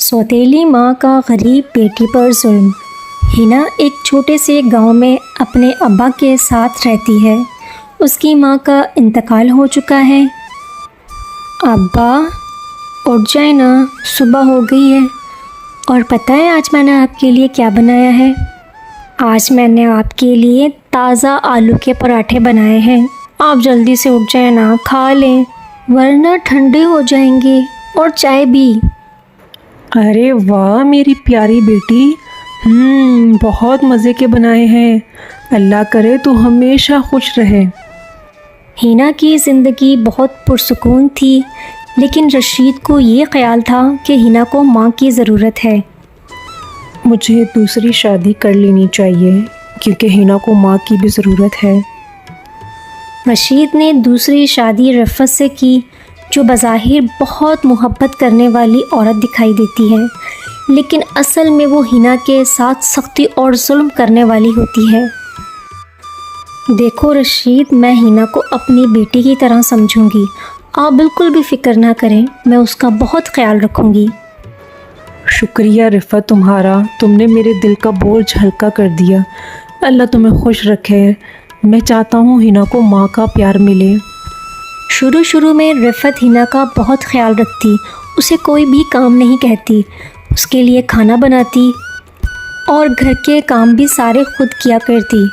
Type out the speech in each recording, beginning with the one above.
सौतेली माँ का गरीब बेटी पर जुल्म। हिना एक छोटे से गांव में अपने अब्बा के साथ रहती है। उसकी माँ का इंतकाल हो चुका है। अब्बा उठ जाए ना, सुबह हो गई है। और पता है आज मैंने आपके लिए क्या बनाया है? आज मैंने आपके लिए ताज़ा आलू के पराठे बनाए हैं। आप जल्दी से उठ जाए ना, खा लें वरना ठंडे हो जाएंगे। और चाय भी। अरे वाह मेरी प्यारी बेटी, बहुत मज़े के बनाए हैं। अल्लाह करे तू हमेशा खुश रहे। हिना की ज़िंदगी बहुत पुरसुकून थी, लेकिन रशीद को ये ख्याल था कि हिना को माँ की ज़रूरत है। मुझे दूसरी शादी कर लेनी चाहिए क्योंकि हिना को माँ की भी ज़रूरत है। रशीद ने दूसरी शादी रफ़त से की, जो बज़ाहिर बहुत मोहब्बत करने वाली औरत दिखाई देती है, लेकिन असल में वो हिना के साथ सख्ती और जुल्म करने वाली होती है। देखो रशीद, मैं हिना को अपनी बेटी की तरह समझूंगी। आप बिल्कुल भी फ़िक्र ना करें, मैं उसका बहुत ख्याल रखूंगी। शुक्रिया रिफ़त तुम्हारा, तुमने मेरे दिल का बोझ हल्का कर दिया। अल्लाह तुम्हें खुश रखे। मैं चाहता हूँ हिना को माँ का प्यार मिले। शुरू में रिफ़त हिना का बहुत ख्याल रखती, उसे कोई भी काम नहीं कहती, उसके लिए खाना बनाती और घर के काम भी सारे खुद किया करती।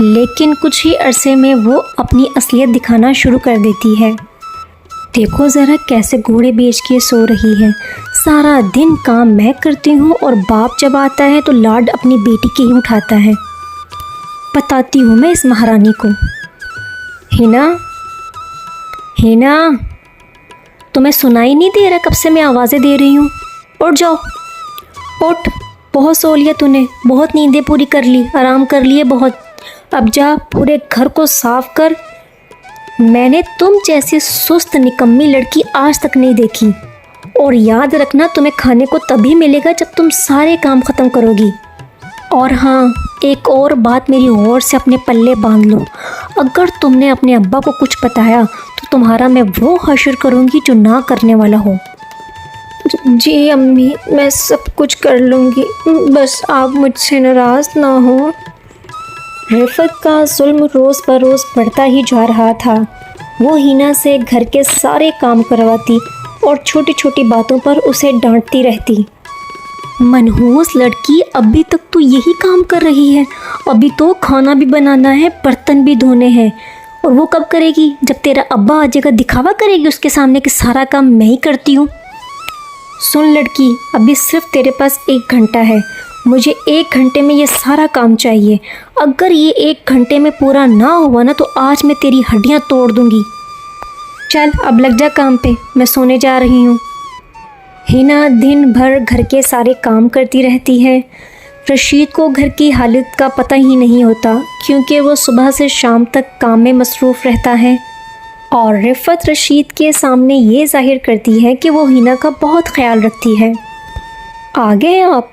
लेकिन कुछ ही अरसे में वो अपनी असलियत दिखाना शुरू कर देती है। देखो ज़रा कैसे घोड़े बेच के सो रही है। सारा दिन काम मैं करती हूँ और बाप जब आता है तो लाड अपनी बेटी के ही उठाता है। बताती हूँ मैं इस महारानी को। हिना, तुम्हें सुनाई नहीं दे रहा? कब से मैं आवाज़ें दे रही हूँ। उठ जाओ, उठ। बहुत सो लिया तूने, बहुत नींदें पूरी कर ली, आराम कर लिए बहुत। अब जा पूरे घर को साफ कर। मैंने तुम जैसी सुस्त निकम्मी लड़की आज तक नहीं देखी। और याद रखना, तुम्हें खाने को तभी मिलेगा जब तुम सारे काम ख़त्म करोगी। और हाँ, एक और बात मेरी गौर से अपने पल्ले बांध लो। अगर तुमने अपने अब्बा को कुछ बताया तो तुम्हारा मैं वो हश्र करूँगी जो ना करने वाला हो। जी अम्मी, मैं सब कुछ कर लूँगी, बस आप मुझसे नाराज़ ना हो। रिफ़त का जुल्म रोज़ बरोज़ बढ़ता ही जा रहा था। वो हिना से घर के सारे काम करवाती और छोटी छोटी बातों पर उसे डांटती रहती। मनहूस लड़की, अभी तक तो यही काम कर रही है। अभी तो खाना भी बनाना है, बर्तन भी धोने हैं। और वो कब करेगी? जब तेरा अब्बा आ जाएगा, दिखावा करेगी उसके सामने कि सारा काम मैं ही करती हूँ। सुन लड़की, अभी सिर्फ तेरे पास 1 घंटा है। मुझे 1 घंटे में ये सारा काम चाहिए। अगर ये 1 घंटे में पूरा ना हुआ ना तो आज मैं तेरी हड्डियाँ तोड़ दूँगी। चल अब लग जा काम पे, मैं सोने जा रही हूँ। हिना दिन भर घर के सारे काम करती रहती है। रशीद को घर की हालत का पता ही नहीं होता, क्योंकि वो सुबह से शाम तक काम में मसरूफ़ रहता है। और रिफ़त रशीद के सामने ये ज़ाहिर करती है कि वो हिना का बहुत ख्याल रखती है। आ गए आप?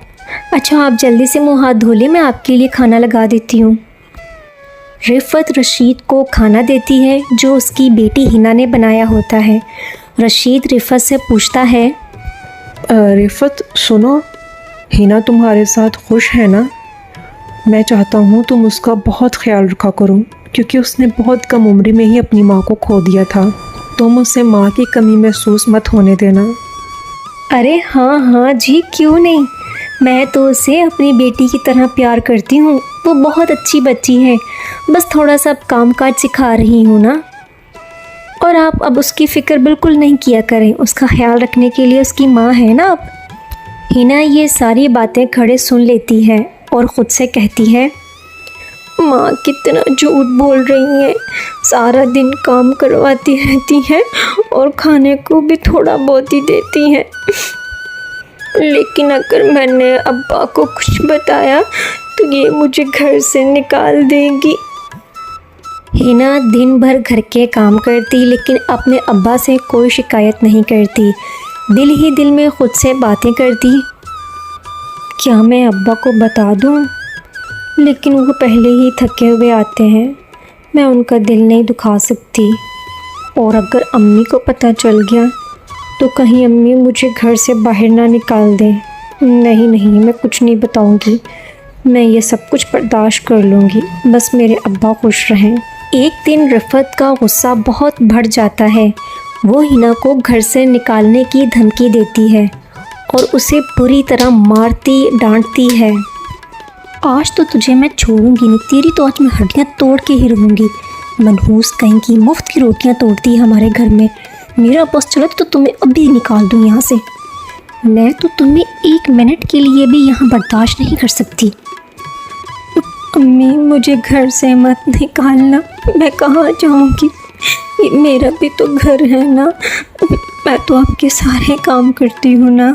अच्छा, आप जल्दी से मुँह हाथ धो लें, मैं आपके लिए खाना लगा देती हूँ। रिफ़त रशीद को खाना देती है जो उसकी बेटी हिना ने बनाया होता है। रशीद रिफ़त से पूछता है, रिफ़त सुनो, हिना तुम्हारे साथ खुश है ना? मैं चाहता हूँ तुम उसका बहुत ख्याल रखा करो, क्योंकि उसने बहुत कम उम्र में ही अपनी माँ को खो दिया था। तुम उसे माँ की कमी महसूस मत होने देना। अरे हाँ जी, क्यों नहीं। मैं तो उसे अपनी बेटी की तरह प्यार करती हूँ। वो बहुत अच्छी बच्ची है, बस थोड़ा सा काम काज सिखा रही हूँ ना। और आप अब उसकी फ़िक्र बिल्कुल नहीं किया करें, उसका ख्याल रखने के लिए उसकी माँ है ना आप। हिना ये सारी बातें खड़े सुन लेती है और ख़ुद से कहती है, माँ कितना झूठ बोल रही हैं। सारा दिन काम करवाती रहती हैं और खाने को भी थोड़ा बहुत ही देती हैं। लेकिन अगर मैंने अब्बा को कुछ बताया तो ये मुझे घर से निकाल देगी। हिना दिन भर घर के काम करती, लेकिन अपने अब्बा से कोई शिकायत नहीं करती। दिल ही दिल में ख़ुद से बातें करती, क्या मैं अब्बा को बता दूँ? लेकिन वो पहले ही थके हुए आते हैं, मैं उनका दिल नहीं दुखा सकती। और अगर अम्मी को पता चल गया تو کہیں امی مجھے گھر سے باہر نہ نکال دیں۔ نہیں نہیں، میں کچھ نہیں بتاؤں گی، میں یہ سب کچھ برداشت کر لوں گی، بس میرے ابا خوش رہیں۔ ایک دن رفعت کا غصہ بہت بڑھ جاتا ہے۔ وہ ہنا کو گھر سے نکالنے کی دھمکی دیتی ہے اور اسے بری طرح مارتی ڈانٹتی ہے۔ آج تو تجھے میں چھوڑوں گی نہیں، تیری تو آج میں ہڈیاں توڑ کے ہی رہوں گی۔ منحوس کہیں کی مفت کی روٹیاں توڑتی ہے ہمارے گھر میں۔ میرا بس چلے تو تمہیں ابھی نکال دوں یہاں سے۔ میں تو تمہیں 1 منٹ کے لیے بھی یہاں برداشت نہیں کر سکتی۔ امی مجھے گھر سے مت نکالنا، میں کہاں جاؤں گی؟ یہ میرا بھی تو گھر ہے نا، میں تو آپ کے سارے کام کرتی ہوں نا،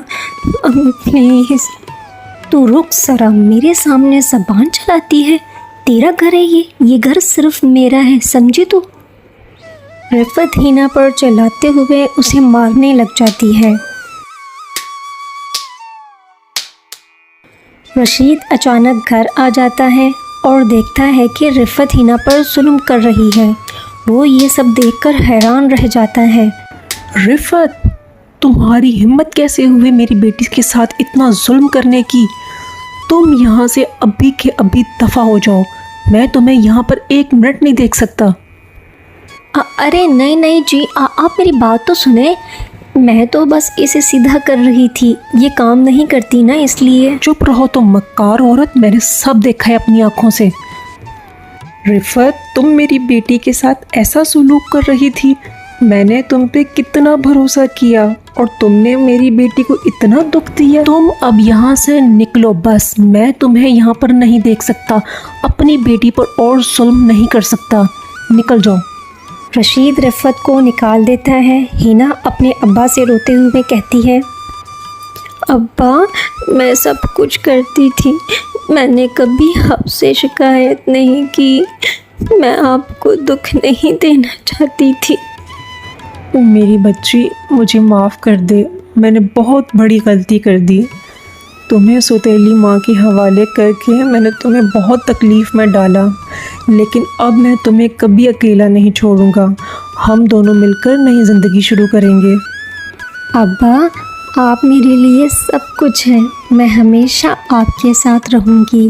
امی پلیز۔ تو رک ذرا، میرے سامنے زبان چلاتی ہے؟ تیرا گھر ہے یہ گھر صرف میرا ہے، سمجھی تو؟ رفعت ہنا پر چلاتے ہوئے اسے مارنے لگ جاتی ہے۔ رشید اچانک گھر آ جاتا ہے اور دیکھتا ہے کہ رفعت ہنا پر ظلم کر رہی ہے۔ وہ یہ سب دیکھ کر حیران رہ جاتا ہے۔ رفعت، تمہاری ہمت کیسے ہوئی میری بیٹی کے ساتھ اتنا ظلم کرنے کی؟ تم یہاں سے ابھی کے ابھی دفع ہو جاؤ، میں تمہیں یہاں پر 1 منٹ نہیں دیکھ سکتا۔ ارے نہیں جی، آپ میری بات تو سنیں، میں تو بس اسے سیدھا کر رہی تھی، یہ کام نہیں کرتی نا اس لیے۔ چپ رہو تم مکار عورت، میں نے سب دیکھا ہے اپنی آنکھوں سے۔ رفعت، تم میری بیٹی کے ساتھ ایسا سلوک کر رہی تھی، میں نے تم پہ کتنا بھروسہ کیا اور تم نے میری بیٹی کو اتنا دکھ دیا۔ تم اب یہاں سے نکلو، بس میں تمہیں یہاں پر نہیں دیکھ سکتا، اپنی بیٹی پر اور ظلم نہیں کر سکتا، نکل جاؤ۔ رشید رفعت کو نکال دیتا ہے۔ ہنا اپنے ابا سے روتے ہوئے کہتی ہے، ابا میں سب کچھ کرتی تھی، میں نے کبھی آپ سے شکایت نہیں کی، میں آپ کو دکھ نہیں دینا چاہتی تھی۔ میری بچی، مجھے معاف کر دے، میں نے بہت بڑی غلطی کر دی، تمہیں سوتیلی ماں کے حوالے کر کے میں نے تمہیں بہت تکلیف میں ڈالا، لیکن اب میں تمہیں کبھی اکیلا نہیں چھوڑوں گا، ہم دونوں مل کر نئی زندگی شروع کریں گے۔ ابا آپ میرے لیے سب کچھ ہیں، میں ہمیشہ آپ کے ساتھ رہوں گی۔